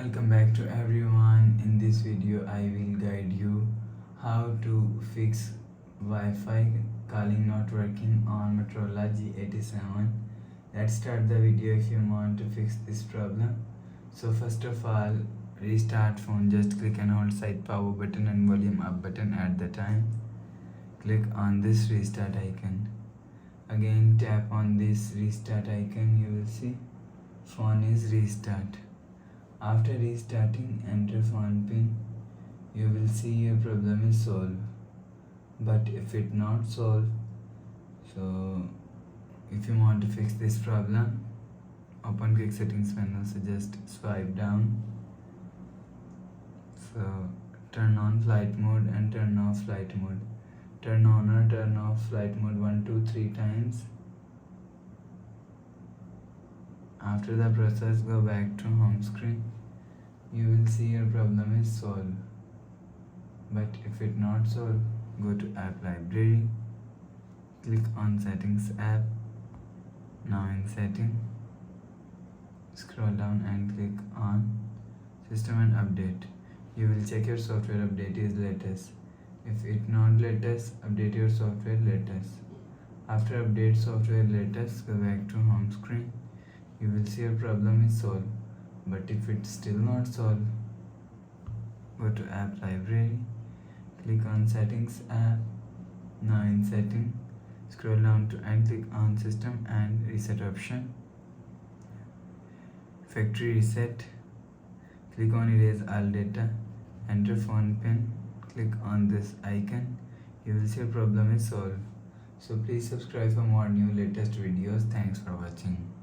Welcome back to everyone. In this video I will guide you how to fix Wi-Fi calling not working on Motorola G87. Let's start the video if you want to fix this problem. So first of all, restart phone. Just click and hold side power button and volume up button at the time. Click on this restart icon. Again tap on this restart icon. You will see phone is restart. After restarting, enter phone pin. You will see your problem is solved. But if it not solved, so if you want to fix this problem, open quick settings menu. So just swipe down. So turn on flight mode and turn off flight mode. Turn on or turn off flight mode 1, 2, 3 times. After the process, go back to home screen. You will see your problem is solved. But if it not solved, go to app library. Click on settings app. Now in setting, scroll down and click on system and update. You will check your software update is latest. If it not latest, update your software latest. After update software latest, go back to home screen. You will see your problem is solved. But if it's still not solved, go to app library. Click on settings app. Now in setting, scroll down to and click on system and reset option. Factory reset. Click on erase all data. Enter phone pin. Click on this icon. You will see your problem is solved. So please subscribe for more new latest videos. Thanks for watching.